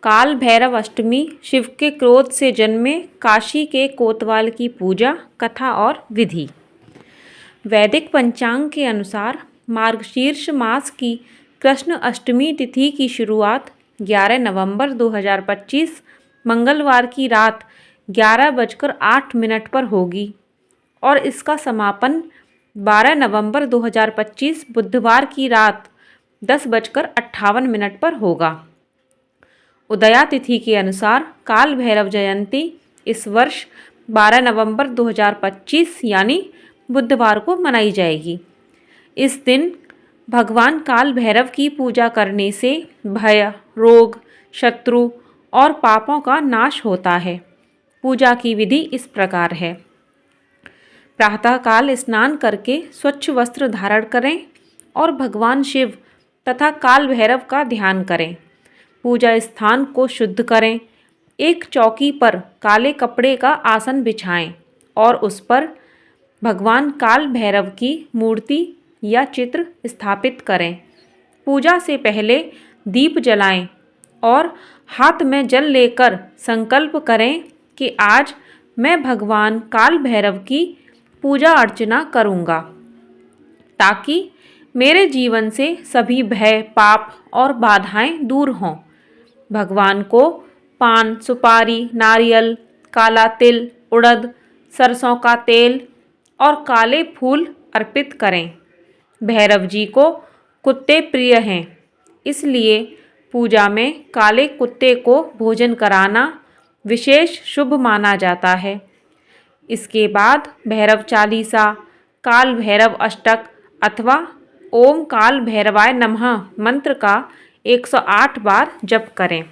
काल भैरव अष्टमी शिव के क्रोध से जन्मे काशी के कोतवाल की पूजा, कथा और विधि। वैदिक पंचांग के अनुसार मार्गशीर्ष मास की कृष्ण अष्टमी तिथि की शुरुआत 11 नवंबर 2025 मंगलवार की रात 11:08 पर होगी और इसका समापन 12 नवंबर 2025 बुधवार की रात 10:58 पर होगा। उदया तिथि के अनुसार काल भैरव जयंती इस वर्ष 12 नवंबर 2025 यानी बुधवार को मनाई जाएगी। इस दिन भगवान काल भैरव की पूजा करने से भय, रोग, शत्रु और पापों का नाश होता है। पूजा की विधि इस प्रकार है। प्रातःकाल स्नान करके स्वच्छ वस्त्र धारण करें और भगवान शिव तथा काल भैरव का ध्यान करें। पूजा स्थान को शुद्ध करें। एक चौकी पर काले कपड़े का आसन बिछाएं और उस पर भगवान काल भैरव की मूर्ति या चित्र स्थापित करें। पूजा से पहले दीप जलाएं और हाथ में जल लेकर संकल्प करें कि आज मैं भगवान काल भैरव की पूजा अर्चना करूंगा, ताकि मेरे जीवन से सभी भय, पाप और बाधाएं दूर हों। भगवान को पान, सुपारी, नारियल, काला तिल, उड़द, सरसों का तेल और काले फूल अर्पित करें। भैरव जी को कुत्ते प्रिय हैं, इसलिए पूजा में काले कुत्ते को भोजन कराना विशेष शुभ माना जाता है। इसके बाद भैरव चालीसा, काल भैरव अष्टक अथवा ओम काल भैरवाय नमः मंत्र का 108 बार जप करें।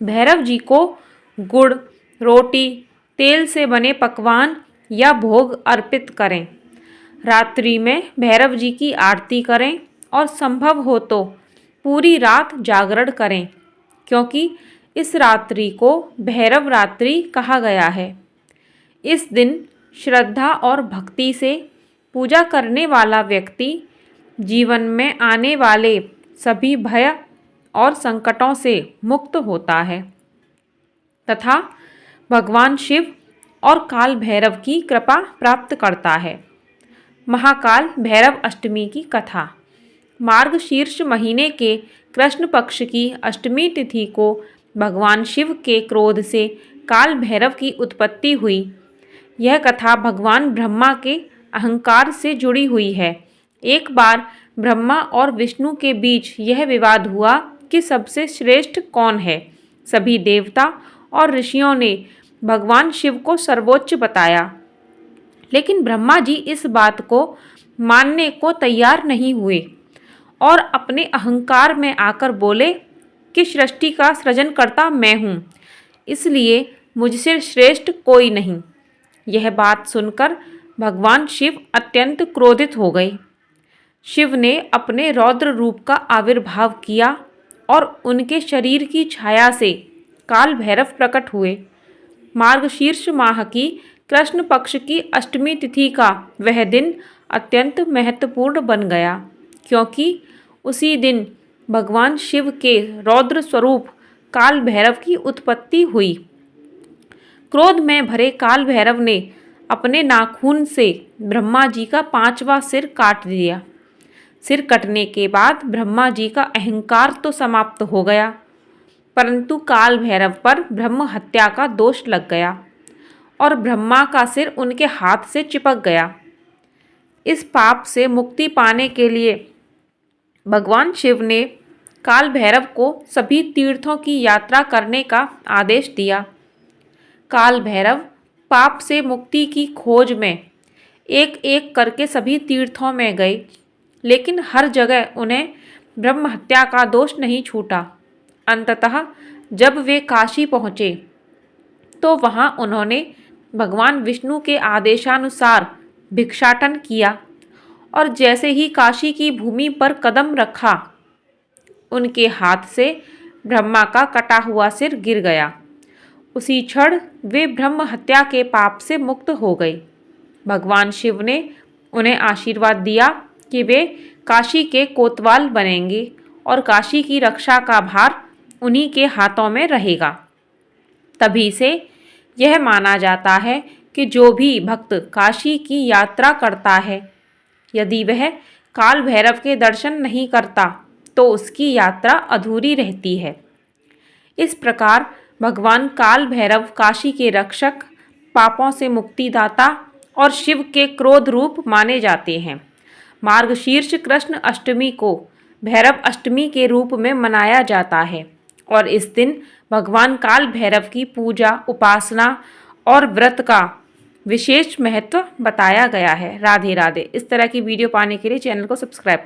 भैरव जी को गुड़, रोटी, तेल से बने पकवान या भोग अर्पित करें। रात्रि में भैरव जी की आरती करें और संभव हो तो पूरी रात जागरण करें, क्योंकि इस रात्रि को भैरव रात्रि कहा गया है। इस दिन श्रद्धा और भक्ति से पूजा करने वाला व्यक्ति जीवन में आने वाले सभी भय और संकटों से मुक्त होता है तथा भगवान शिव और काल भैरव की कृपा प्राप्त करता है। महाकाल भैरव अष्टमी की कथा। मार्गशीर्ष महीने के कृष्ण पक्ष की अष्टमी तिथि को भगवान शिव के क्रोध से काल भैरव की उत्पत्ति हुई। यह कथा भगवान ब्रह्मा के अहंकार से जुड़ी हुई है। एक बार ब्रह्मा और विष्णु के बीच यह विवाद हुआ कि सबसे श्रेष्ठ कौन है। सभी देवता और ऋषियों ने भगवान शिव को सर्वोच्च बताया, लेकिन ब्रह्मा जी इस बात को मानने को तैयार नहीं हुए और अपने अहंकार में आकर बोले कि सृष्टि का सृजनकर्ता मैं हूँ, इसलिए मुझसे श्रेष्ठ कोई नहीं। यह बात सुनकर भगवान शिव अत्यंत क्रोधित हो गए। शिव ने अपने रौद्र रूप का आविर्भाव किया और उनके शरीर की छाया से काल भैरव प्रकट हुए। मार्गशीर्ष माह की कृष्ण पक्ष की अष्टमी तिथि का वह दिन अत्यंत महत्वपूर्ण बन गया, क्योंकि उसी दिन भगवान शिव के रौद्र स्वरूप काल भैरव की उत्पत्ति हुई। क्रोध में भरे काल भैरव ने अपने नाखून से ब्रह्मा जी का 5वां सिर काट दिया। सिर कटने के बाद ब्रह्मा जी का अहंकार तो समाप्त हो गया, परंतु काल भैरव पर ब्रह्म हत्या का दोष लग गया और ब्रह्मा का सिर उनके हाथ से चिपक गया। इस पाप से मुक्ति पाने के लिए भगवान शिव ने काल भैरव को सभी तीर्थों की यात्रा करने का आदेश दिया। काल भैरव पाप से मुक्ति की खोज में एक एक करके सभी तीर्थों में गए, लेकिन हर जगह उन्हें ब्रह्म हत्या का दोष नहीं छूटा। अंततः जब वे काशी पहुँचे तो वहाँ उन्होंने भगवान विष्णु के आदेशानुसार भिक्षाटन किया और जैसे ही काशी की भूमि पर कदम रखा, उनके हाथ से ब्रह्मा का कटा हुआ सिर गिर गया। उसी क्षण वे ब्रह्म हत्या के पाप से मुक्त हो गए। भगवान शिव ने उन्हें आशीर्वाद दिया कि वे काशी के कोतवाल बनेंगे और काशी की रक्षा का भार उन्हीं के हाथों में रहेगा। तभी से यह माना जाता है कि जो भी भक्त काशी की यात्रा करता है, यदि वह काल भैरव के दर्शन नहीं करता तो उसकी यात्रा अधूरी रहती है। इस प्रकार भगवान काल भैरव काशी के रक्षक, पापों से मुक्तिदाता और शिव के क्रोध रूप माने जाते हैं। मार्गशीर्ष कृष्ण अष्टमी को भैरव अष्टमी के रूप में मनाया जाता है और इस दिन भगवान काल भैरव की पूजा, उपासना और व्रत का विशेष महत्व बताया गया है। राधे राधे। इस तरह की वीडियो पाने के लिए चैनल को सब्सक्राइब करें।